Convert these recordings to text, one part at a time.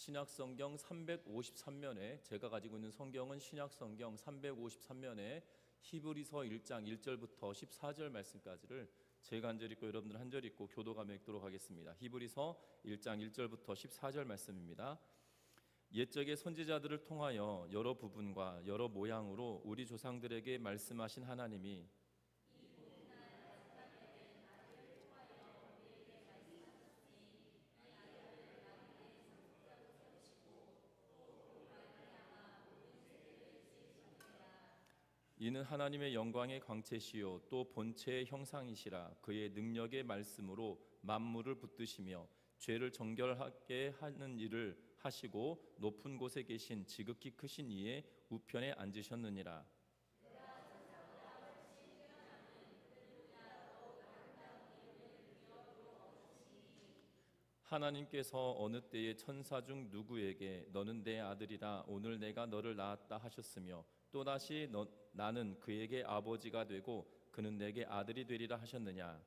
신약성경 353면에, 제가 가지고 있는 성경은 신약성경 353면에 히브리서 1장 1절부터 14절 말씀까지를 제가 한 절 읽고 여러분들 한 절 읽고 교도감에 읽도록 하겠습니다. 히브리서 1장 1절부터 14절 말씀입니다. 옛적의 선지자들을 통하여 여러 부분과 여러 모양으로 우리 조상들에게 말씀하신 하나님이 이는 하나님의 영광의 광채시요 또 본체의 형상이시라. 그의 능력의 말씀으로 만물을 붙드시며 죄를 정결하게 하는 일을 하시고 높은 곳에 계신 지극히 크신 이의 우편에 앉으셨느니라. 하나님께서 어느 때에 천사 중 누구에게 너는 내 아들이라 오늘 내가 너를 낳았다 하셨으며 또다시 나는 그에게 아버지가 되고 그는 내게 아들이 되리라 하셨느냐.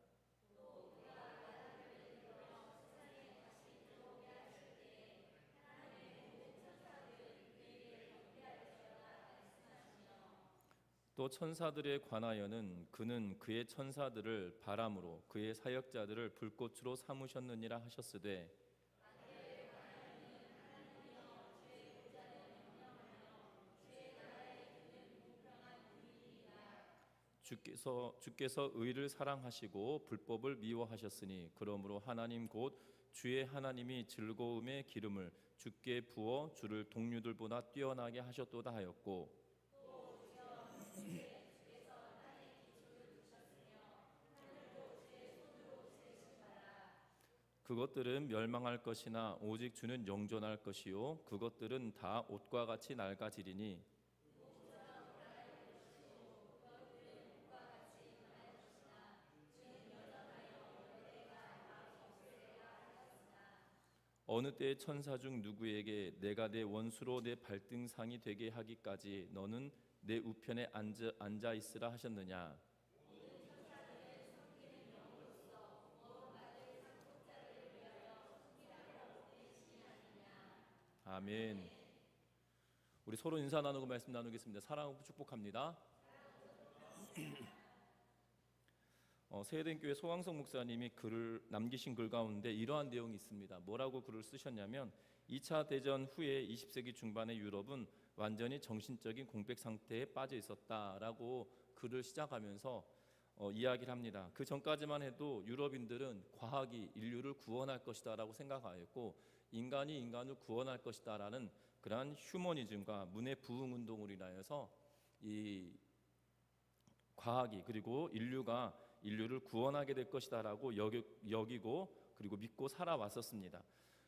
또 천사들에 관하여는 그는 그의 천사들을 바람으로 그의 사역자들을 불꽃으로 삼으셨느니라 하셨으되 주께서 의를 사랑하시고 불법을 미워하셨으니 그러므로 하나님 곧 주의 하나님이 즐거움의 기름을 주께 부어 주를 동류들보다 뛰어나게 하셨도다 하였고 그것들은 멸망할 것이나 오직 주는 영존할 것이요 그것들은 다 옷과 같이 낡아지리니 어느 때의 천사 중 누구에게 내가 내 원수로 내 발등상이 되게 하기까지 너는 내 우편에 앉아 있으라 하셨느냐. 아멘. 우리 서로 인사 나누고 말씀 나누겠습니다. 사랑하고 축복합니다. 세대교회 소강성 목사님이 글을 남기신 글 가운데 이러한 내용이 있습니다. 뭐라고 글을 쓰셨냐면 2차 대전 후에 20세기 중반의 유럽은 완전히 정신적인 공백 상태에 빠져 있었다라고 글을 시작하면서 이야기를 합니다. 그 전까지만 해도 유럽인들은 과학이 인류를 구원할 것이다라고 생각하였고 인간이 인간을 구원할 것이다라는 그러한 휴머니즘과 문의 부흥 운동으로 인하여서 이 과학이 그리고 인류가 인류를 구원하게 될 것이다라고 여기고 그리고 믿고 살아왔었습니다.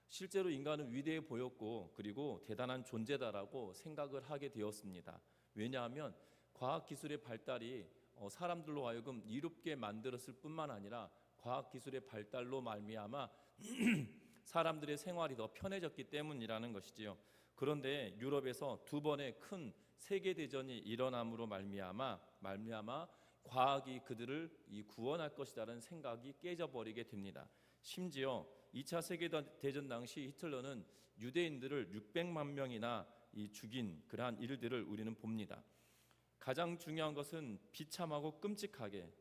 실제로 인간은 위대해 보였고 그리고 대단한 존재다라고 생각을 하게 되었습니다. 왜냐하면 과학기술의 발달이 사람들로 하여금 이롭게 만들었을 뿐만 아니라 과학기술의 발달로 말미암아 사람들의 생활이 더 편해졌기 때문이라는 것이지요. 그런데 유럽에서 두 번의 큰 세계대전이 일어남으로 말미암아 과학이 그들을 구원할 것이라는 생각이 깨져버리게 됩니다. 심지어 2차 세계대전 당시 히틀러는 유대인들을 600만 명이나 죽인 그러한 일들을 우리는 봅니다. 가장 중요한 것은 비참하고 끔찍하게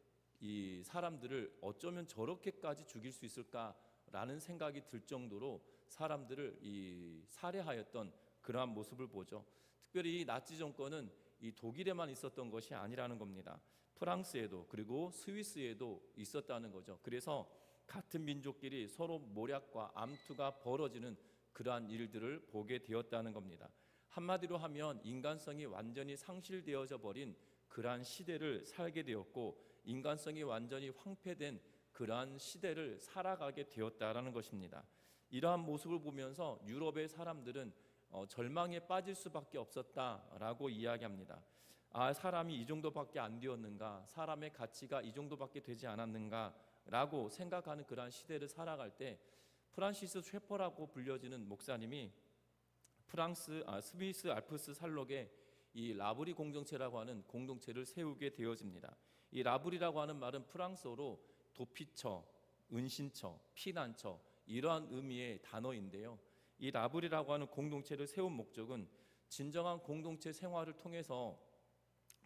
이 사람들을 어쩌면 저렇게까지 죽일 수 있을까라는 생각이 들 정도로 사람들을 살해하였던 그러한 모습을 보죠. 특별히 이 나치 정권은 이 독일에만 있었던 것이 아니라는 겁니다. 프랑스에도 그리고 스위스에도 있었다는 거죠. 그래서 같은 민족끼리 서로 모략과 암투가 벌어지는 그러한 일들을 보게 되었다는 겁니다. 한마디로 하면 인간성이 완전히 상실되어져 버린 그러한 시대를 살게 되었고 인간성이 완전히 황폐된 그러한 시대를 살아가게 되었다라는 것입니다. 이러한 모습을 보면서 유럽의 사람들은 절망에 빠질 수밖에 없었다라고 이야기합니다. 사람이 이 정도밖에 안 되었는가, 사람의 가치가 이 정도밖에 되지 않았는가라고 생각하는 그러한 시대를 살아갈 때 프란시스 쉐퍼라고 불려지는 목사님이 스위스 알프스 산록에 이 라브리 공동체라고 하는 공동체를 세우게 되어집니다. 이 라브리라고 하는 말은 프랑스어로 도피처, 은신처, 피난처 이러한 의미의 단어인데요. 이 라브리라고 하는 공동체를 세운 목적은 진정한 공동체 생활을 통해서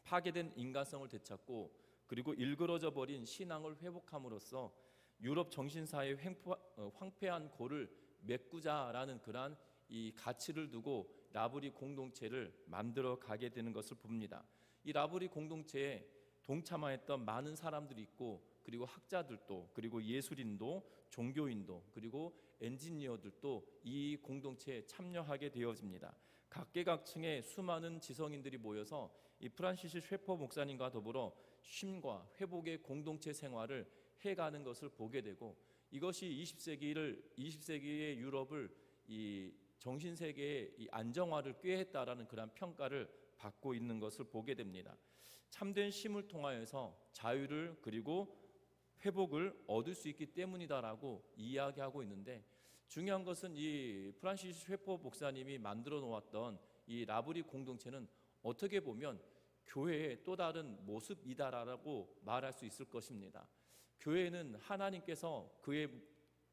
파괴된 인간성을 되찾고 그리고 일그러져 버린 신앙을 회복함으로써 유럽 정신사의 황폐한 고를 메꾸자라는 그러한 이 가치를 두고 라브리 공동체를 만들어 가게 되는 것을 봅니다. 이 라브리 공동체에 동참하였던 많은 사람들이 있고 그리고 학자들도 그리고 예술인도 종교인도 그리고 엔지니어들도 이 공동체에 참여하게 되어집니다. 각계각층의 수많은 지성인들이 모여서 이 프란시스 셰퍼 목사님과 더불어 쉼과 회복의 공동체 생활을 해가는 것을 보게 되고 이것이 20세기의 유럽을 이 정신세계의 이 안정화를 꾀했다라는 그런 평가를 받고 있는 것을 보게 됩니다. 참된 쉼을 통하여서 자유를 그리고 회복을 얻을 수 있기 때문이다라고 이야기하고 있는데 중요한 것은 이 프란시스 셰퍼 목사님이 만들어 놓았던 이 라브리 공동체는 어떻게 보면 교회의 또 다른 모습이다라고 말할 수 있을 것입니다. 교회는 하나님께서 그의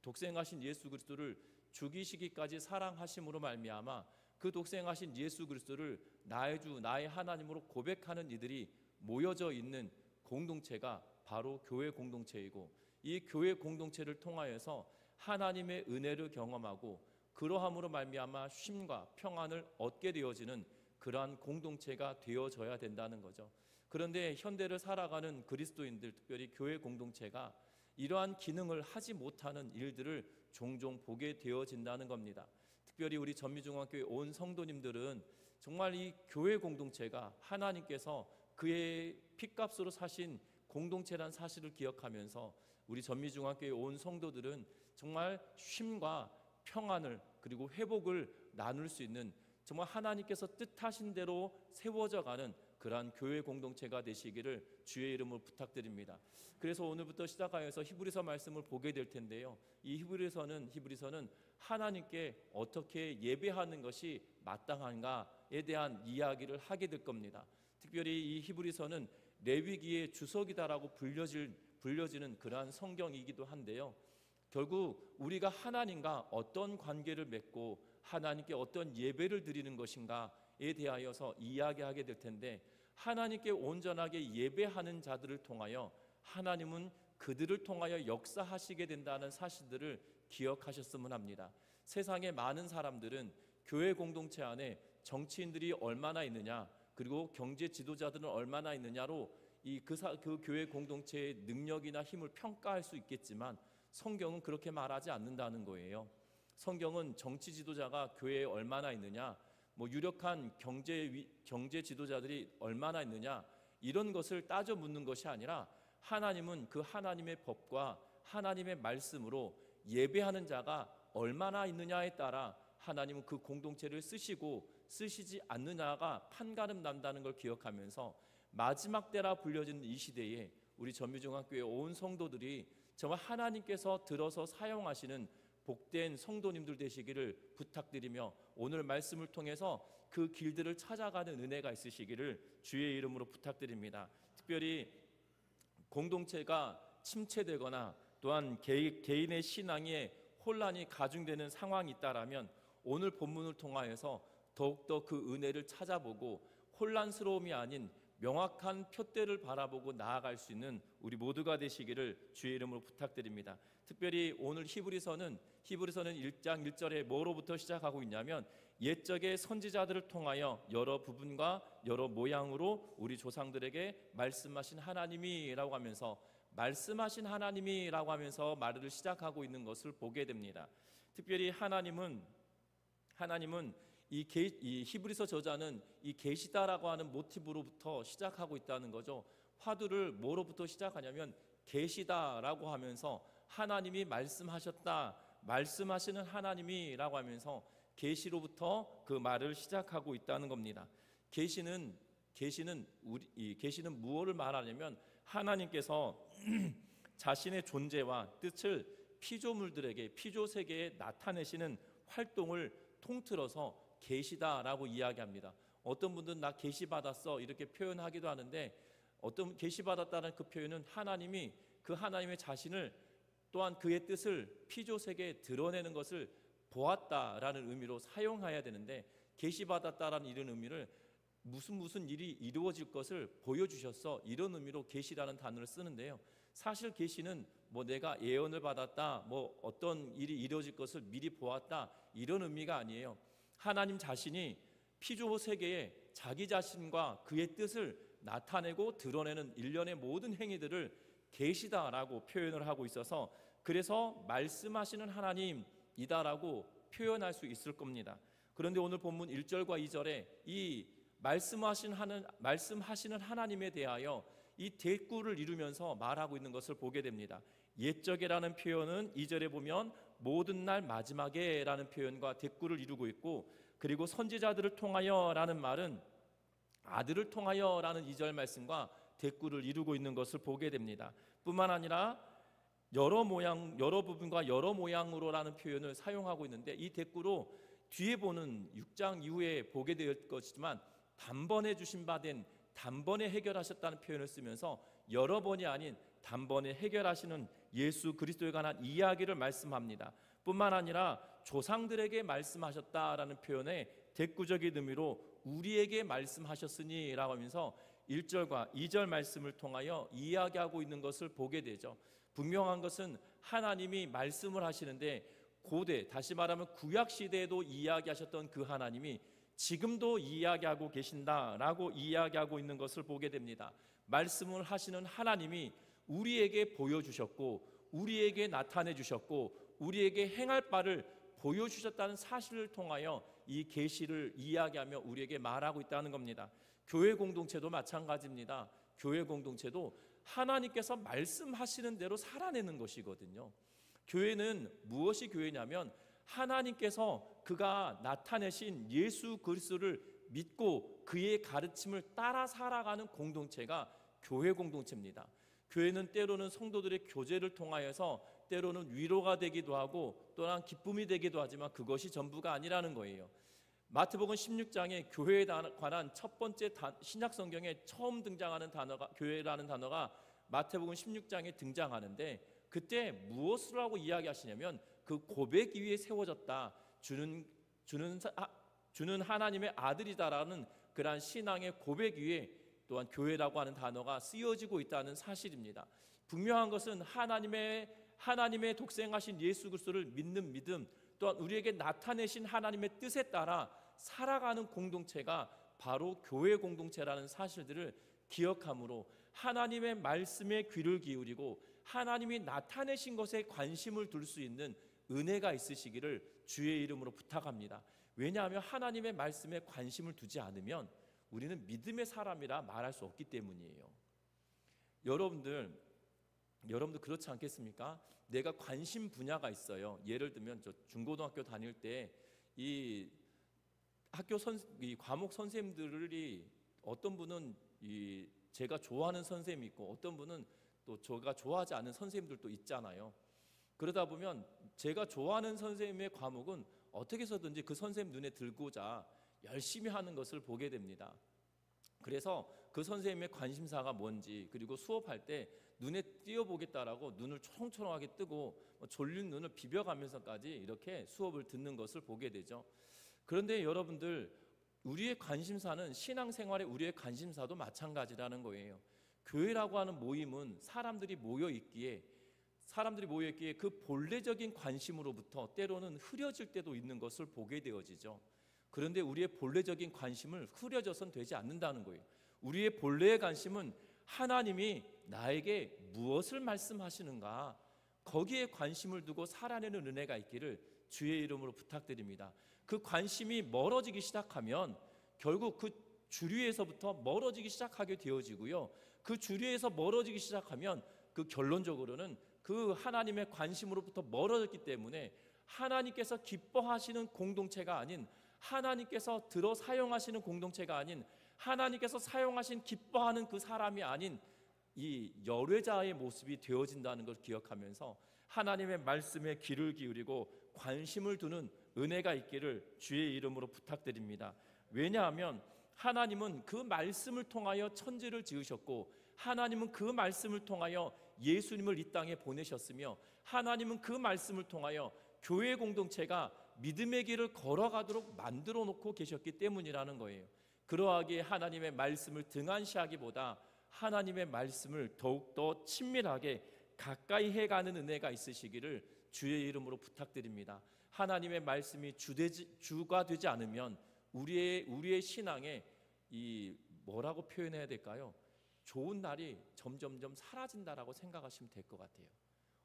독생하신 예수 그리스도를 죽이시기까지 사랑하심으로 말미암아 그 독생하신 예수 그리스도를 나의 주 나의 하나님으로 고백하는 이들이 모여져 있는 공동체가 바로 교회 공동체이고 이 교회 공동체를 통하여서 하나님의 은혜를 경험하고 그러함으로 말미암아 쉼과 평안을 얻게 되어지는 그러한 공동체가 되어져야 된다는 거죠. 그런데 현대를 살아가는 그리스도인들 특별히 교회 공동체가 이러한 기능을 하지 못하는 일들을 종종 보게 되어진다는 겁니다. 특별히 우리 전미중앙교회 온 성도님들은 정말 이 교회 공동체가 하나님께서 그의 핏값으로 사신 공동체란 사실을 기억하면서 우리 전미중앙교회 온 성도들은 정말 쉼과 평안을 그리고 회복을 나눌 수 있는 정말 하나님께서 뜻하신 대로 세워져 가는 그러한 교회 공동체가 되시기를 주의 이름으로 부탁드립니다. 그래서 오늘부터 시작하여서 히브리서 말씀을 보게 될 텐데요. 이 히브리서는 하나님께 어떻게 예배하는 것이 마땅한가에 대한 이야기를 하게 될 겁니다. 특별히 이 히브리서는 레위기의 주석이다라고 불려지는 그러한 성경이기도 한데요. 결국 우리가 하나님과 어떤 관계를 맺고 하나님께 어떤 예배를 드리는 것인가에 대하여서 이야기하게 될 텐데 하나님께 온전하게 예배하는 자들을 통하여 하나님은 그들을 통하여 역사하시게 된다는 사실들을 기억하셨으면 합니다. 세상의 많은 사람들은 교회 공동체 안에 정치인들이 얼마나 있느냐 그리고 경제 지도자들은 얼마나 있느냐로 그 교회 공동체의 능력이나 힘을 평가할 수 있겠지만 성경은 그렇게 말하지 않는다는 거예요. 성경은 정치 지도자가 교회에 얼마나 있느냐, 유력한 경제 지도자들이 얼마나 있느냐 이런 것을 따져 묻는 것이 아니라 하나님은 그 하나님의 법과 하나님의 말씀으로 예배하는 자가 얼마나 있느냐에 따라 하나님은 그 공동체를 쓰시고 쓰시지 않느냐가 판가름 난다는 걸 기억하면서 마지막 때라 불려지는 이 시대에 우리 전미중앙교회 온 성도들이 정말 하나님께서 들어서 사용하시는 복된 성도님들 되시기를 부탁드리며 오늘 말씀을 통해서 그 길들을 찾아가는 은혜가 있으시기를 주의 이름으로 부탁드립니다. 특별히 공동체가 침체되거나 또한 개인의 신앙에 혼란이 가중되는 상황이 있다라면 오늘 본문을 통하여서 더욱더 그 은혜를 찾아보고 혼란스러움이 아닌 명확한 표대를 바라보고 나아갈 수 있는 우리 모두가 되시기를 주의 이름으로 부탁드립니다. 특별히 오늘 히브리서는 1장 1절에 뭐로부터 시작하고 있냐면 옛적의 선지자들을 통하여 여러 부분과 여러 모양으로 우리 조상들에게 말씀하신 하나님이라고 하면서 말을 시작하고 있는 것을 보게 됩니다. 특별히 하나님은 이 히브리서 저자는 이 계시다라고 하는 모티브로부터 시작하고 있다는 거죠. 화두를 뭐로부터 시작하냐면 계시다라고 하면서 하나님이 말씀하셨다, 말씀하시는 하나님이라고 하면서 계시로부터 그 말을 시작하고 있다는 겁니다. 계시는 무엇을 말하냐면 하나님께서 자신의 존재와 뜻을 피조물들에게 피조 세계에 나타내시는 활동을 통틀어서 계시다라고 이야기합니다. 어떤 분들은 나 계시받았어 이렇게 표현하기도 하는데 어떤 계시받았다는 그 표현은 하나님이 그 하나님의 자신을 또한 그의 뜻을 피조 세계에 드러내는 것을 보았다라는 의미로 사용해야 되는데, 계시받았다라는 이런 의미를 무슨 일이 이루어질 것을 보여주셨어, 이런 의미로 계시라는 단어를 쓰는데요. 사실 계시는 뭐 내가 예언을 받았다, 뭐 어떤 일이 이루어질 것을 미리 보았다, 이런 의미가 아니에요. 하나님 자신이 피조 세계에 자기 자신과 그의 뜻을 나타내고 드러내는 일련의 모든 행위들을 계시다라고 표현을 하고 있어서, 그래서 말씀하시는 하나님이다라고 표현할 수 있을 겁니다. 그런데 오늘 본문 1절과 2절에 이 말씀하시는 하나님에 대하여 이 대꾸를 이루면서 말하고 있는 것을 보게 됩니다. 옛적에라는 표현은 2절에 보면 모든 날 마지막에라는 표현과 대꾸를 이루고 있고, 그리고 선지자들을 통하여라는 말은 아들을 통하여라는 2절 말씀과 대꾸를 이루고 있는 것을 보게 됩니다. 뿐만 아니라 여러 부분과 여러 모양으로라는 표현을 사용하고 있는데, 이 대꾸로 뒤에 보는 6장 이후에 보게 될 것이지만 단번에 주신 바 된, 단번에 해결하셨다는 표현을 쓰면서 여러 번이 아닌 단번에 해결하시는 예수 그리스도에 관한 이야기를 말씀합니다. 뿐만 아니라 조상들에게 말씀하셨다라는 표현에 대꾸적인 의미로 우리에게 말씀하셨으니 라고 하면서 1절과 2절 말씀을 통하여 이야기하고 있는 것을 보게 되죠. 분명한 것은 하나님이 말씀을 하시는데, 고대, 다시 말하면 구약시대에도 이야기하셨던 그 하나님이 지금도 이야기하고 계신다라고 이야기하고 있는 것을 보게 됩니다. 말씀을 하시는 하나님이 우리에게 보여주셨고, 우리에게 나타내 주셨고, 우리에게 행할 바를 보여주셨다는 사실을 통하여 이 계시를 이야기하며 우리에게 말하고 있다는 겁니다. 교회 공동체도 마찬가지입니다. 교회 공동체도 하나님께서 말씀하시는 대로 살아내는 것이거든요. 교회는 무엇이 교회냐면, 하나님께서 그가 나타내신 예수 그리스도를 믿고 그의 가르침을 따라 살아가는 공동체가 교회 공동체입니다. 교회는 때로는 성도들의 교제를 통하여서 때로는 위로가 되기도 하고 또한 기쁨이 되기도 하지만 그것이 전부가 아니라는 거예요. 마태복음 16장에 교회에 관한 첫 번째 신약 성경에 처음 등장하는 단어가, 교회라는 단어가 마태복음 16장에 등장하는데, 그때 무엇을 하고 이야기하시냐면 그 고백 위에 세워졌다, 주는 하나님의 아들이다라는 그러한 신앙의 고백 위에 또한 교회라고 하는 단어가 쓰여지고 있다는 사실입니다. 분명한 것은 하나님의 독생하신 예수 그리스도를 믿는 믿음, 또한 우리에게 나타내신 하나님의 뜻에 따라 살아가는 공동체가 바로 교회 공동체라는 사실들을 기억함으로 하나님의 말씀에 귀를 기울이고 하나님이 나타내신 것에 관심을 둘 수 있는 은혜가 있으시기를 주의 이름으로 부탁합니다. 왜냐하면 하나님의 말씀에 관심을 두지 않으면 우리는 믿음의 사람이라 말할 수 없기 때문이에요. 여러분들 그렇지 않겠습니까? 내가 관심 분야가 있어요. 예를 들면 저 중고등학교 다닐 때 이 과목 선생님들이 어떤 분은 제가 좋아하는 선생님이 있고 어떤 분은 또 제가 좋아하지 않는 선생님들도 있잖아요. 그러다 보면 제가 좋아하는 선생님의 과목은 어떻게 해서든지 그 선생님 눈에 들고자 열심히 하는 것을 보게 됩니다. 그래서 그 선생님의 관심사가 뭔지, 그리고 수업할 때 눈에 띄어보겠다라고 눈을 초롱초롱하게 뜨고 졸린 눈을 비벼가면서까지 이렇게 수업을 듣는 것을 보게 되죠. 그런데 여러분들, 우리의 관심사는 신앙생활에 우리의 관심사도 마찬가지라는 거예요. 교회라고 하는 모임은 사람들이 모여 있기에 그 본래적인 관심으로부터 때로는 흐려질 때도 있는 것을 보게 되어지죠. 그런데 우리의 본래적인 관심을 흐려져선 되지 않는다는 거예요. 우리의 본래의 관심은 하나님이 나에게 무엇을 말씀하시는가, 거기에 관심을 두고 살아내는 은혜가 있기를 주의 이름으로 부탁드립니다. 그 관심이 멀어지기 시작하면 결국 그 주류에서부터 멀어지기 시작하게 되어지고요. 그 주류에서 멀어지기 시작하면 그 결론적으로는 그 하나님의 관심으로부터 멀어졌기 때문에 하나님께서 기뻐하시는 공동체가 아닌, 하나님께서 들어 사용하시는 공동체가 아닌, 하나님께서 사용하신 기뻐하는 그 사람이 아닌 이 열외자의 모습이 되어진다는 걸 기억하면서 하나님의 말씀에 귀를 기울이고 관심을 두는 은혜가 있기를 주의 이름으로 부탁드립니다. 왜냐하면 하나님은 그 말씀을 통하여 천지를 지으셨고, 하나님은 그 말씀을 통하여 예수님을 이 땅에 보내셨으며, 하나님은 그 말씀을 통하여 교회 공동체가 믿음의 길을 걸어가도록 만들어 놓고 계셨기 때문이라는 거예요. 그러하기에 하나님의 말씀을 등한시하기보다 하나님의 말씀을 더욱더 친밀하게 가까이 해가는 은혜가 있으시기를 주의 이름으로 부탁드립니다. 하나님의 말씀이 주가 되지 않으면 우리의 신앙에 이 뭐라고 표현해야 될까요? 좋은 날이 점점점 사라진다라고 생각하시면 될 것 같아요.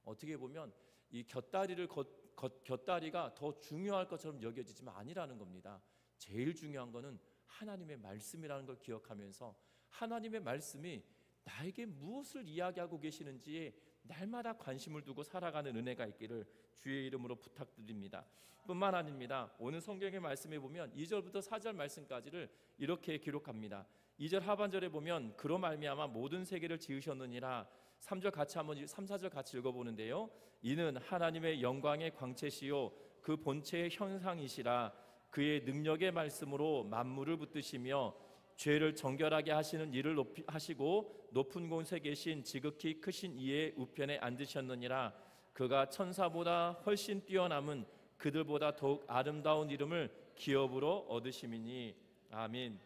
어떻게 보면 이 곁다리가 더 중요할 것처럼 여겨지지만 아니라는 겁니다. 제일 중요한 거는 하나님의 말씀이라는 걸 기억하면서 하나님의 말씀이 나에게 무엇을 이야기하고 계시는지에 날마다 관심을 두고 살아가는 은혜가 있기를 주의 이름으로 부탁드립니다. 뿐만 아닙니다. 오늘 성경의 말씀에 보면 2절부터 4절 말씀까지를 이렇게 기록합니다. 2절 하반절에 보면 그로 말미암아 모든 세계를 지으셨느니라. 3절 같이 한번 3, 4절 같이 읽어보는데요. 이는 하나님의 영광의 광채시요 그 본체의 형상이시라. 그의 능력의 말씀으로 만물을 붙드시며 죄를 정결하게 하시는 일을 하시고 높은 곳에 계신 지극히 크신 이의 우편에 앉으셨느니라. 그가 천사보다 훨씬 뛰어남은 그들보다 더욱 아름다운 이름을 기업으로 얻으심이니. 아멘.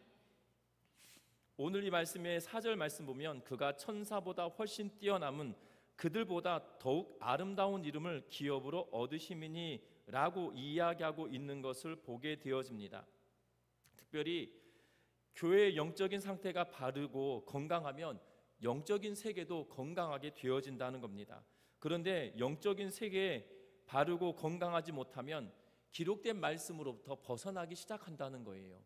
오늘 이 말씀의 4절 말씀 보면 그가 천사보다 훨씬 뛰어남은 그들보다 더욱 아름다운 이름을 기업으로 얻으심이니 라고 이야기하고 있는 것을 보게 되어집니다. 특별히 교회의 영적인 상태가 바르고 건강하면 영적인 세계도 건강하게 되어진다는 겁니다. 그런데 영적인 세계에 바르고 건강하지 못하면 기록된 말씀으로부터 벗어나기 시작한다는 거예요.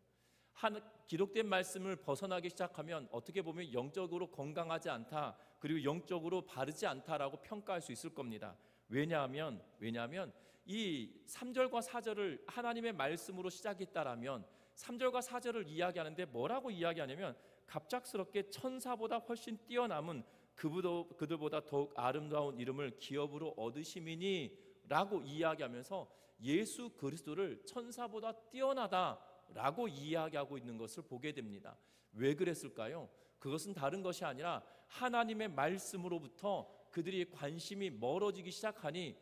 기록된 말씀을 벗어나기 시작하면 어떻게 보면 영적으로 건강하지 않다, 그리고 영적으로 바르지 않다라고 평가할 수 있을 겁니다. 왜냐하면 이 3절과 4절을 하나님의 말씀으로 시작했다라면 3절과 4절을 이야기하는데 뭐라고 이야기하냐면 갑작스럽게 천사보다 훨씬 뛰어남은 그들보다 더욱 아름다운 이름을 기업으로 얻으심이니 라고 이야기하면서 예수 그리스도를 천사보다 뛰어나다라고 이야기하고 있는 것을 보게 됩니다. 왜 그랬을까요? 그것은 다른 것이 아니라 하나님의 말씀으로부터 그들이 관심이 멀어지기 시작하니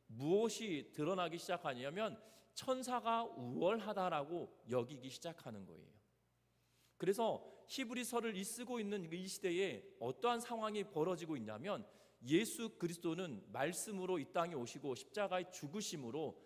무엇이 드러나기 시작하냐면 천사가 우월하다라고 여기기 시작하는 거예요. 그래서 히브리서를 쓰고 있는 이 시대에 어떠한 상황이 벌어지고 있냐면 예수 그리스도는 말씀으로 이 땅에 오시고 십자가의 죽으심으로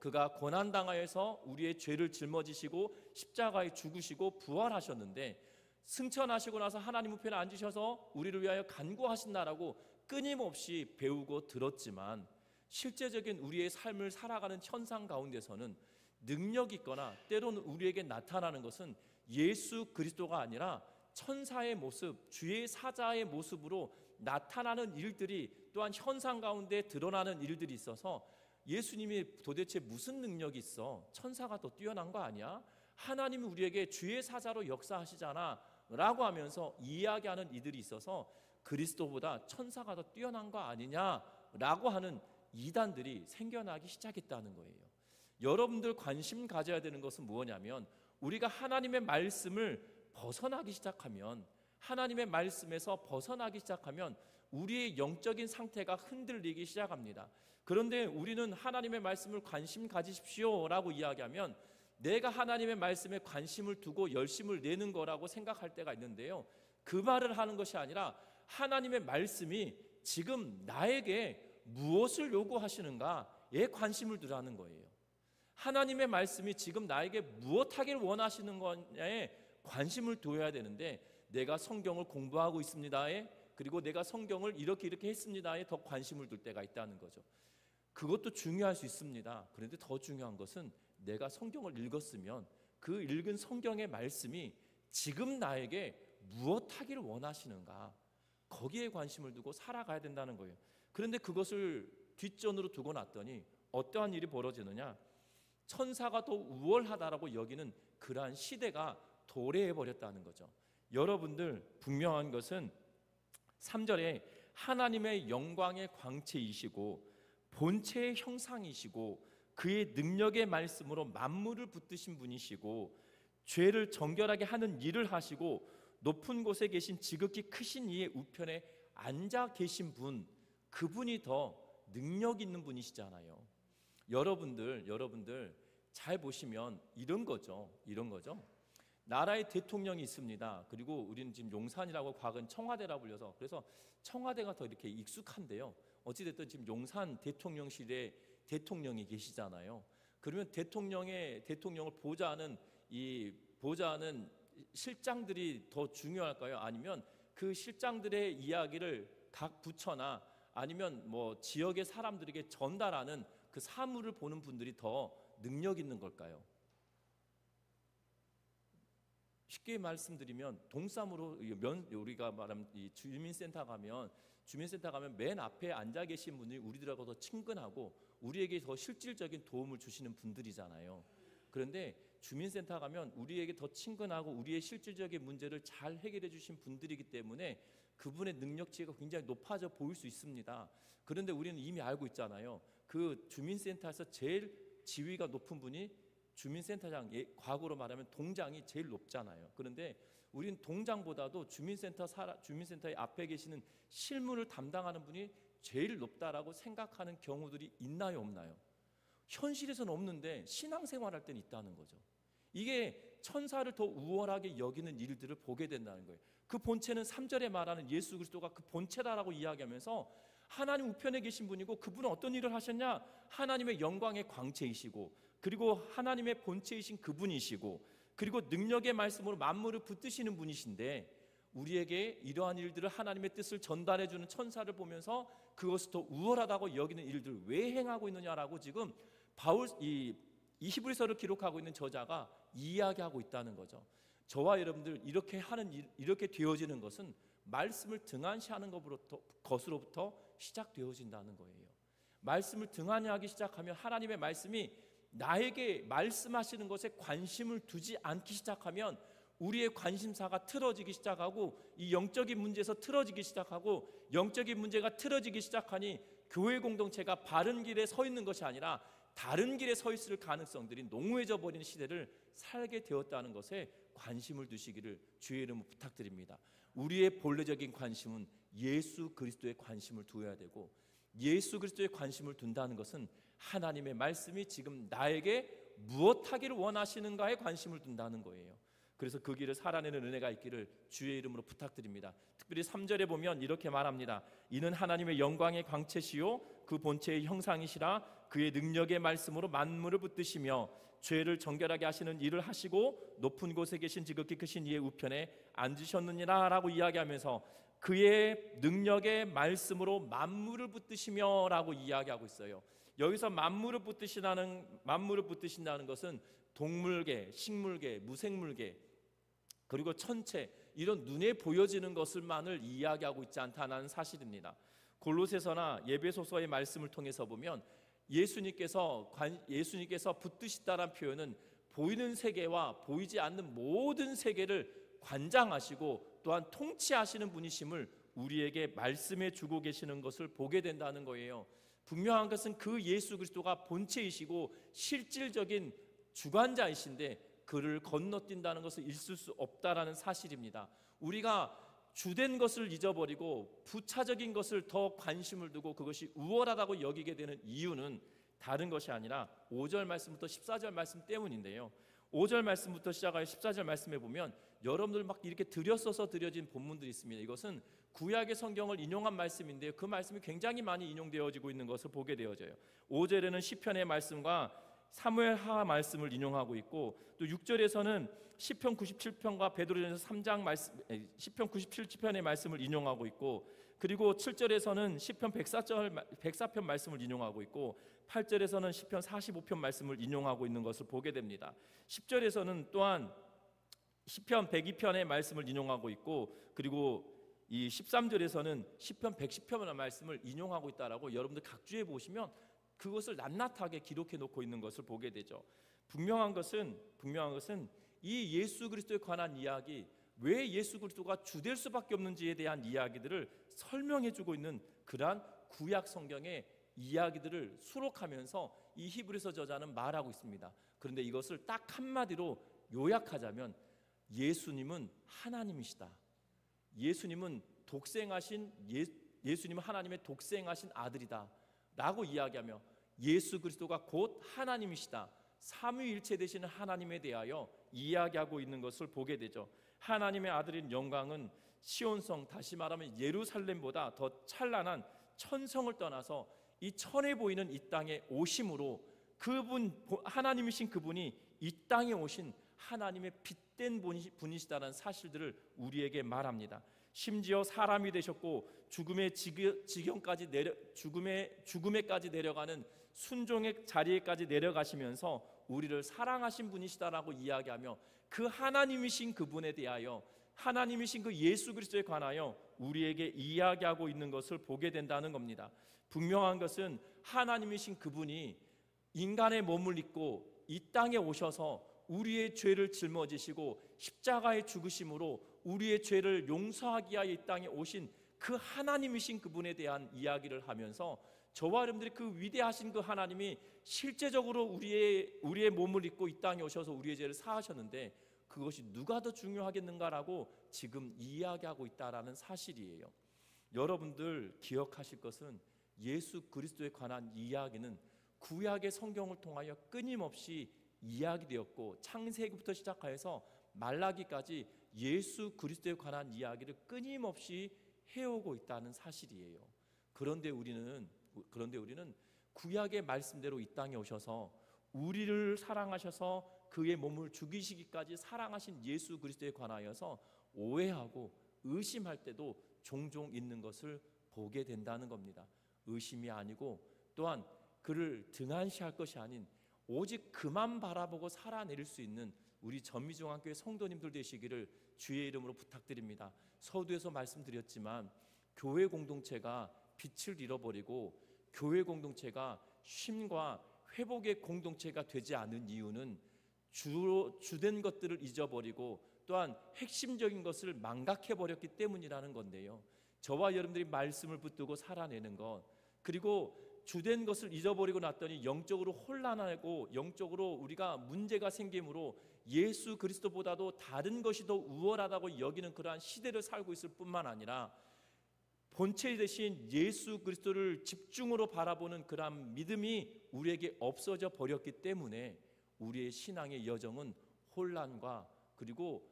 그가 고난당하여서 우리의 죄를 짊어지시고 십자가에 죽으시고 부활하셨는데 승천하시고 나서 하나님 우편에 앉으셔서 우리를 위하여 간구하신다라고 끊임없이 배우고 들었지만 실제적인 우리의 삶을 살아가는 현상 가운데서는 능력 있거나 때로는 우리에게 나타나는 것은 예수 그리스도가 아니라 천사의 모습, 주의 사자의 모습으로 나타나는 일들이 또한 현상 가운데 드러나는 일들이 있어서 예수님이 도대체 무슨 능력이 있어? 천사가 더 뛰어난 거 아니야? 하나님이 우리에게 주의 사자로 역사하시잖아 라고 하면서 이야기하는 이들이 있어서 그리스도보다 천사가 더 뛰어난 거 아니냐라고 하는 이단들이 생겨나기 시작했다는 거예요. 여러분들 관심 가져야 되는 것은 무엇이냐면 우리가 하나님의 말씀을 벗어나기 시작하면 하나님의 말씀에서 벗어나기 시작하면 우리의 영적인 상태가 흔들리기 시작합니다. 그런데 우리는 하나님의 말씀을 관심 가지십시오 라고 이야기하면 내가 하나님의 말씀에 관심을 두고 열심을 내는 거라고 생각할 때가 있는데요, 그 말을 하는 것이 아니라 하나님의 말씀이 지금 나에게 무엇을 요구하시는가에 관심을 두라는 거예요. 하나님의 말씀이 지금 나에게 무엇하길 원하시는 거냐에 관심을 둬야 되는데 내가 성경을 공부하고 있습니다에 그리고 내가 성경을 이렇게 했습니다에 더 관심을 둘 때가 있다는 거죠. 그것도 중요할 수 있습니다. 그런데 더 중요한 것은 내가 성경을 읽었으면 그 읽은 성경의 말씀이 지금 나에게 무엇하길 원하시는가 거기에 관심을 두고 살아가야 된다는 거예요. 그런데 그것을 뒷전으로 두고 놨더니 어떠한 일이 벌어지느냐, 천사가 더 우월하다라고 여기는 그러한 시대가 도래해버렸다는 거죠. 여러분들 분명한 것은 3절에 하나님의 영광의 광채이시고 본체의 형상이시고 그의 능력의 말씀으로 만물을 붙드신 분이시고 죄를 정결하게 하는 일을 하시고 높은 곳에 계신 지극히 크신 이의 우편에 앉아 계신 분, 그분이 더 능력 있는 분이시잖아요. 여러분들 잘 보시면 이런 거죠. 나라의 대통령이 있습니다. 그리고 우리는 지금 용산이라고 과거는 청와대라고 불려서 그래서 청와대가 더 이렇게 익숙한데요. 어찌됐든 지금 용산 대통령실에 대통령이 계시잖아요. 그러면 대통령을 보좌하는 실장들이 더 중요할까요? 아니면 그 실장들의 이야기를 각 부처나 아니면 뭐 지역의 사람들에게 전달하는 그 사물을 보는 분들이 더 능력 있는 걸까요? 쉽게 말씀드리면 동사무로 우리가 말하면 이 주민센터 가면 맨 앞에 앉아 계신 분이 우리들하고 더 친근하고 우리에게 더 실질적인 도움을 주시는 분들이잖아요. 그런데 주민센터 가면 우리에게 더 친근하고 우리의 실질적인 문제를 잘 해결해 주신 분들이기 때문에 그분의 능력치가 굉장히 높아져 보일 수 있습니다. 그런데 우리는 이미 알고 있잖아요. 그 주민센터에서 제일 지위가 높은 분이 주민센터장, 과거로 말하면 동장이 제일 높잖아요. 그런데 우리는 동장보다도 주민센터의 앞에 계시는 실무를 담당하는 분이 제일 높다라고 생각하는 경우들이 있나요, 없나요? 현실에서는 없는데 신앙생활할 때는 있다는 거죠. 이게 천사를 더 우월하게 여기는 일들을 보게 된다는 거예요. 그 본체는 3절에 말하는 예수 그리스도가 그 본체다라고 이야기하면서 하나님 우편에 계신 분이고 그분은 어떤 일을 하셨냐? 하나님의 영광의 광채이시고 그리고 하나님의 본체이신 그분이시고 그리고 능력의 말씀으로 만물을 붙드시는 분이신데 우리에게 이러한 일들을 하나님의 뜻을 전달해주는 천사를 보면서 그것을 더 우월하다고 여기는 일들을 왜 행하고 있느냐라고 지금 이 히브리서를 기록하고 있는 저자가 이야기하고 있다는 거죠. 저와 여러분들 이렇게 되어지는 것은 말씀을 등한시하는 것으로부터 시작되어진다는 거예요. 말씀을 등한시하기 시작하면 하나님의 말씀이 나에게 말씀하시는 것에 관심을 두지 않기 시작하면 우리의 관심사가 틀어지기 시작하고 이 영적인 문제에서 틀어지기 시작하고 영적인 문제가 틀어지기 시작하니 교회 공동체가 바른 길에 서 있는 것이 아니라 다른 길에 서 있을 가능성들이 농후해져 버리는 시대를 살게 되었다는 것에 관심을 두시기를 주의 이름으로 부탁드립니다. 우리의 본래적인 관심은 예수 그리스도에 관심을 두어야 되고 예수 그리스도에 관심을 둔다는 것은 하나님의 말씀이 지금 나에게 무엇하기를 원하시는가에 관심을 둔다는 거예요. 그래서 그 길을 살아내는 은혜가 있기를 주의 이름으로 부탁드립니다. 특별히 3절에 보면 이렇게 말합니다. 이는 하나님의 영광의 광채시요 그 본체의 형상이시라 그의 능력의 말씀으로 만물을 붙드시며 죄를 정결하게 하시는 일을 하시고 높은 곳에 계신 지극히 크신 이의 우편에 앉으셨느니라 라고 이야기하면서 그의 능력의 말씀으로 만물을 붙드시며 라고 이야기하고 있어요. 여기서 만물을 붙드신다는 것은 동물계, 식물계, 무생물계 그리고 천체 이런 눈에 보여지는 것을만을 이야기하고 있지 않다는 사실입니다. 골로새서나 에베소서의 말씀을 통해서 보면 예수님께서 붙드시다라는 표현은 보이는 세계와 보이지 않는 모든 세계를 관장하시고 또한 통치하시는 분이심을 우리에게 말씀해 주고 계시는 것을 보게 된다는 거예요. 분명한 것은 그 예수 그리스도가 본체이시고 실질적인 주관자이신데 그를 건너뛴다는 것을 있을 수 없다라는 사실입니다. 우리가 주된 것을 잊어버리고 부차적인 것을 더 관심을 두고 그것이 우월하다고 여기게 되는 이유는 다른 것이 아니라 5절 말씀부터 14절 말씀 때문인데요. 5절 말씀부터 시작하여 14절 말씀에 보면 여러분들 막 이렇게 들여써서 드려진 본문들이 있습니다. 이것은 구약의 성경을 인용한 말씀인데요. 그 말씀이 굉장히 많이 인용되어지고 있는 것을 보게 되어져요. 5절에는 시편의 말씀과 사무엘하 말씀을 인용하고 있고 또 6절에서는 시편 97편과 베드로전서 3장 말씀, 시편 97편의 말씀을 인용하고 있고 그리고 7절에서는 시편 104편 말씀을 인용하고 있고 8절에서는 시편 45편 말씀을 인용하고 있는 것을 보게 됩니다. 10절에서는 또한 시편 102편의 말씀을 인용하고 있고 그리고 이 13절에서는 시편 110편의 말씀을 인용하고 있다라고 여러분들 각주에 보시면 그것을 낱낱하게 기록해 놓고 있는 것을 보게 되죠. 분명한 것은 이 예수 그리스도에 관한 이야기, 왜 예수 그리스도가 주될 수밖에 없는지에 대한 이야기들을 설명해 주고 있는 그러한 구약 성경의 이야기들을 수록하면서 이 히브리서 저자는 말하고 있습니다. 그런데 이것을 딱 한마디로 요약하자면 예수님은 하나님이시다. 예수님은 예수님은 하나님의 독생하신 아들이다 라고 이야기하며 예수 그리스도가 곧 하나님이시다, 삼위일체 되시는 하나님에 대하여 이야기하고 있는 것을 보게 되죠. 하나님의 아들인 영광은 시온성, 다시 말하면 예루살렘보다 더 찬란한 천성을 떠나서 이 천에 보이는 이 땅에 오심으로 그분, 하나님이신 그분이 이 땅에 오신 하나님의 빛된 분이시다는 사실들을 우리에게 말합니다. 심지어 사람이 되셨고 죽음의 지경까지 죽음에까지 내려가는 순종의 자리에까지 내려가시면서 우리를 사랑하신 분이시다라고 이야기하며 그 하나님이신 그분에 대하여, 하나님이신 그 예수 그리스도에 관하여 우리에게 이야기하고 있는 것을 보게 된다는 겁니다. 분명한 것은 하나님이신 그분이 인간의 몸을 입고 이 땅에 오셔서 우리의 죄를 짊어지시고 십자가에 죽으심으로 우리의 죄를 용서하기 위하여 이 땅에 오신 그 하나님이신 그분에 대한 이야기를 하면서 저와 여러분들이 그 위대하신 그 하나님이 실제적으로 우리의 몸을 입고 이 땅에 오셔서 우리의 죄를 사하셨는데 그것이 누가 더 중요하겠는가라고 지금 이야기하고 있다라는 사실이에요. 여러분들 기억하실 것은 예수 그리스도에 관한 이야기는 구약의 성경을 통하여 끊임없이 이야기되었고 창세기부터 시작하여서 말라기까지 예수 그리스도에 관한 이야기를 끊임없이 해오고 있다는 사실이에요. 그런데 우리는 구약의 말씀대로 이 땅에 오셔서 우리를 사랑하셔서 그의 몸을 죽이시기까지 사랑하신 예수 그리스도에 관하여서 오해하고 의심할 때도 종종 있는 것을 보게 된다는 겁니다. 의심이 아니고 또한 그를 등한시할 것이 아닌 오직 그만 바라보고 살아내릴 수 있는 우리 전미중앙교회 성도님들 되시기를 주의 이름으로 부탁드립니다. 서두에서 말씀드렸지만 교회 공동체가 빛을 잃어버리고 교회 공동체가 쉼과 회복의 공동체가 되지 않은 이유는 주된 것들을 잊어버리고 또한 핵심적인 것을 망각해버렸기 때문이라는 건데요. 저와 여러분들이 말씀을 붙들고 살아내는 것, 그리고 주된 것을 잊어버리고 났더니 영적으로 혼란하고 영적으로 우리가 문제가 생기므로 예수 그리스도보다도 다른 것이 더 우월하다고 여기는 그러한 시대를 살고 있을 뿐만 아니라 본체 대신 예수 그리스도를 집중으로 바라보는 그러한 믿음이 우리에게 없어져 버렸기 때문에 우리의 신앙의 여정은 혼란과 그리고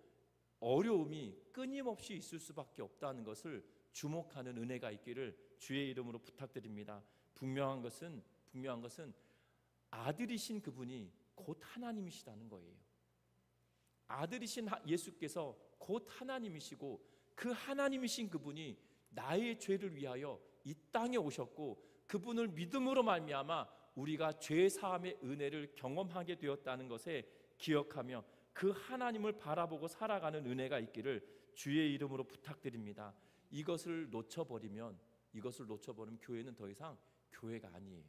어려움이 끊임없이 있을 수밖에 없다는 것을 주목하는 은혜가 있기를 주의 이름으로 부탁드립니다. 분명한 것은 아들이신 그분이 곧 하나님이시다는 거예요. 아들이신 예수께서 곧 하나님이시고 그 하나님이신 그분이 나의 죄를 위하여 이 땅에 오셨고 그분을 믿음으로 말미암아 우리가 죄 사함의 은혜를 경험하게 되었다는 것에 기억하며 그 하나님을 바라보고 살아가는 은혜가 있기를 주의 이름으로 부탁드립니다. 이것을 놓쳐버리면 교회는 더 이상 교회가 아니에요.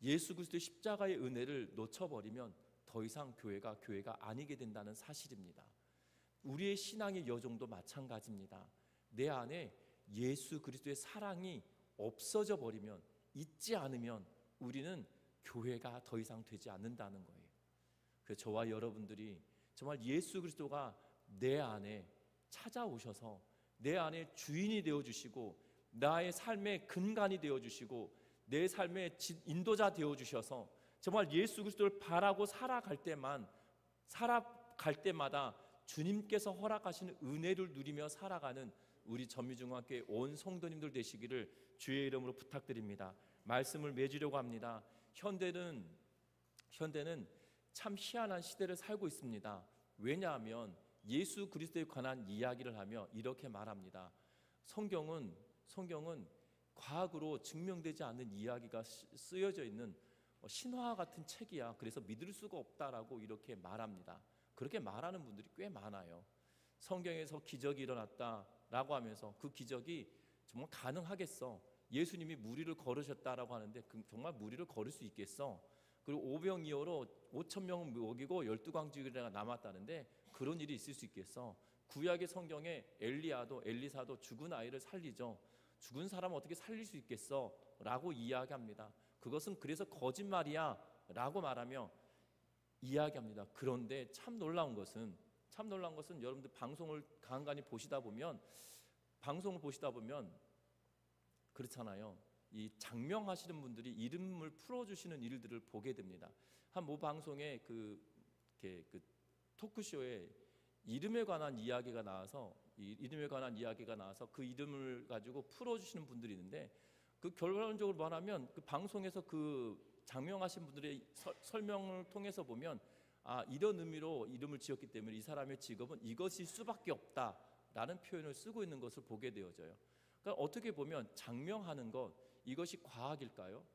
예수 그리스도의 십자가의 은혜를 놓쳐버리면 더 이상 교회가 아니게 된다는 사실입니다. 우리의 신앙의 여정도 마찬가지입니다. 내 안에 예수 그리스도의 사랑이 없어져 버리면, 있지 않으면 우리는 교회가 더 이상 되지 않는다는 거예요. 그래서 저와 여러분들이 정말 예수 그리스도가 내 안에 찾아오셔서 내 안에 주인이 되어주시고 나의 삶의 근간이 되어주시고 내 삶의 인도자 되어주셔서 정말 예수 그리스도를 바라고 살아갈 때마다 주님께서 허락하시는 은혜를 누리며 살아가는 우리 전미중앙교회 온 성도님들 되시기를 주의 이름으로 부탁드립니다. 말씀을 맺으려고 합니다. 현대는 참 희한한 시대를 살고 있습니다. 왜냐하면 예수 그리스도에 관한 이야기를 하며 이렇게 말합니다. 성경은 과학으로 증명되지 않는 이야기가 쓰여져 있는 신화 같은 책이야. 그래서 믿을 수가 없다라고 이렇게 말합니다. 그렇게 말하는 분들이 꽤 많아요. 성경에서 기적이 일어났다라고 하면서 그 기적이 정말 가능하겠어? 예수님이 무리를 걸으셨다라고 하는데 정말 무리를 걸을 수 있겠어? 그리고 오병이어로 5,000명을 먹이고 12광주리가 남았다는데 그런 일이 있을 수 있겠어? 구약의 성경에 엘리사도 죽은 아이를 살리죠. 죽은 사람을 어떻게 살릴 수 있겠어? 라고 이야기합니다. 그것은 그래서 거짓말이야 라고 말하며 이야기합니다. 그런데 참 놀라운 것은 여러분들 방송을 간간히 보시다 보면 그렇잖아요. 이 장명하시는 분들이 이름을 풀어주시는 일들을 보게 됩니다. 한 모 방송에 그 토크쇼에 이름에 관한 이야기가 나와서 그 이름을 가지고 풀어주시는 분들이 있는데, 그 결론적으로 말하면 그 방송에서 그 장명하신 분들의 설명을 통해서 보면 이런 의미로 이름을 지었기 때문에 이 사람의 직업은 이것일 수밖에 없다라는 표현을 쓰고 있는 것을 보게 되어져요. 그러니까 어떻게 보면 장명하는 것, 이것이 과학일까요?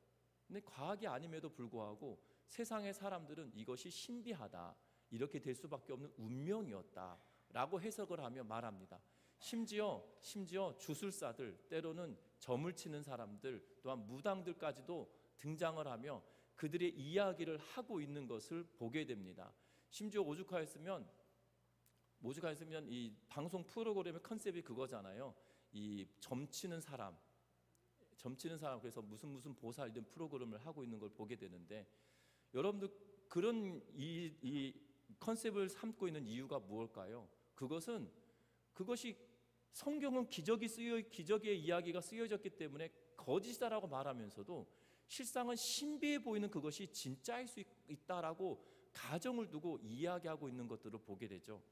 근데 과학이 아님에도 불구하고 세상의 사람들은 이것이 신비하다, 이렇게 될 수밖에 없는 운명이었다라고 해석을 하며 말합니다. 심지어 주술사들, 때로는 점을 치는 사람들, 또한 무당들까지도 등장을 하며 그들의 이야기를 하고 있는 것을 보게 됩니다. 심지어 오죽하였으면 이 방송 프로그램의 컨셉이 그거잖아요. 이 점치는 사람, 그래서 무슨 보살 이런 프로그램을 하고 있는 걸 보게 되는데, 여러분들 그런 이 컨셉을 삼고 있는 이유가 무엇일까요? 그것이 성경은 기적의 이야기가 쓰여졌기 때문에 거짓이다라고 말하면서도 실상은 신비해 보이는 그것이 진짜일 수 있다라고 가정을 두고 이야기하고 있는 것들을 보게 되죠.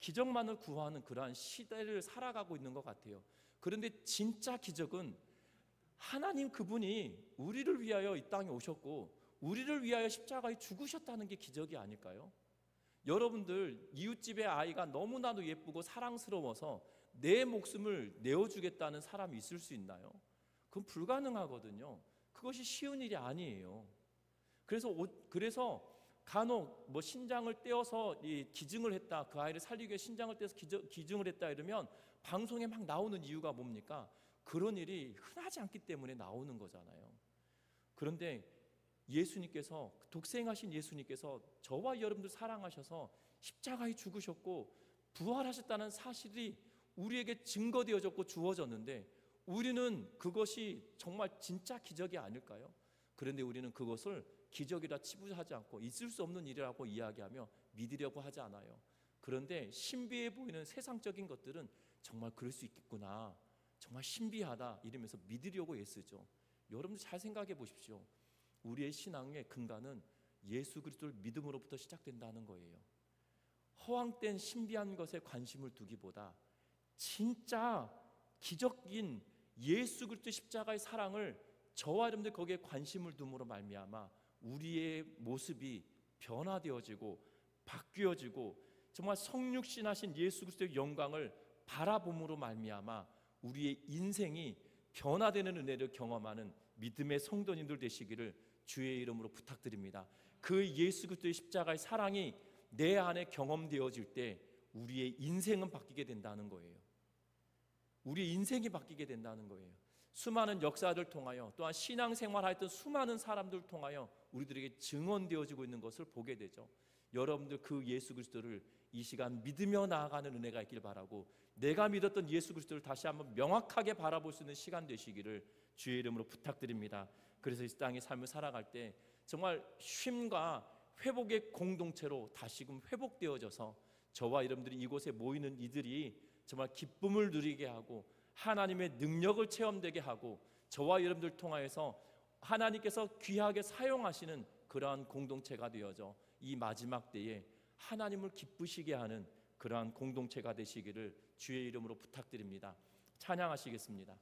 기적만을 구하는 그러한 시대를 살아가고 있는 것 같아요. 그런데 진짜 기적은 하나님 그분이 우리를 위하여 이 땅에 오셨고 우리를 위하여 십자가에 죽으셨다는 게 기적이 아닐까요? 여러분들 이웃집의 아이가 너무나도 예쁘고 사랑스러워서 내 목숨을 내어주겠다는 사람이 있을 수 있나요? 그건 불가능하거든요. 그것이 쉬운 일이 아니에요. 그래서 간혹 신장을 떼어서 기증을 했다, 그 아이를 살리기 위해 신장을 떼어서 기증을 했다 이러면 방송에 막 나오는 이유가 뭡니까? 그런 일이 흔하지 않기 때문에 나오는 거잖아요. 그런데 예수님께서, 독생하신 예수님께서 저와 여러분들 사랑하셔서 십자가에 죽으셨고 부활하셨다는 사실이 우리에게 증거되어졌고 주어졌는데, 우리는 그것이 정말 진짜 기적이 아닐까요? 그런데 우리는 그것을 기적이라 치부하지 않고 있을 수 없는 일이라고 이야기하며 믿으려고 하지 않아요. 그런데 신비해 보이는 세상적인 것들은 정말 그럴 수 있겠구나, 정말 신비하다 이러면서 믿으려고 애쓰죠. 여러분들 잘 생각해 보십시오. 우리의 신앙의 근간은 예수 그리스도를 믿음으로부터 시작된다는 거예요. 허황된 신비한 것에 관심을 두기보다 진짜 기적인 예수 그리스도 십자가의 사랑을, 저와 여러분들 거기에 관심을 둠으로 말미암아 우리의 모습이 변화되어지고 바뀌어지고 정말 성육신하신 예수 그리스도의 영광을 바라봄으로 말미암아 우리의 인생이 변화되는 은혜를 경험하는 믿음의 성도님들 되시기를 주의 이름으로 부탁드립니다. 그 예수 그리스도의 십자가의 사랑이 내 안에 경험되어질 때 우리의 인생은 바뀌게 된다는 거예요. 우리의 인생이 바뀌게 된다는 거예요. 수많은 역사들 통하여, 또한 신앙생활하였던 수많은 사람들 통하여 우리들에게 증언되어지고 있는 것을 보게 되죠. 여러분들 그 예수 그리스도를 이 시간 믿으며 나아가는 은혜가 있길 바라고, 내가 믿었던 예수 그리스도를 다시 한번 명확하게 바라볼 수 있는 시간 되시기를 주의 이름으로 부탁드립니다. 그래서 이 땅의 삶을 살아갈 때 정말 쉼과 회복의 공동체로 다시금 회복되어져서 저와 여러분들이 이곳에 모이는 이들이 정말 기쁨을 누리게 하고 하나님의 능력을 체험되게 하고 저와 여러분들 통하여서 하나님께서 귀하게 사용하시는 그러한 공동체가 되어져 이 마지막 때에 하나님을 기쁘시게 하는 그러한 공동체가 되시기를 주의 이름으로 부탁드립니다. 찬양하시겠습니다.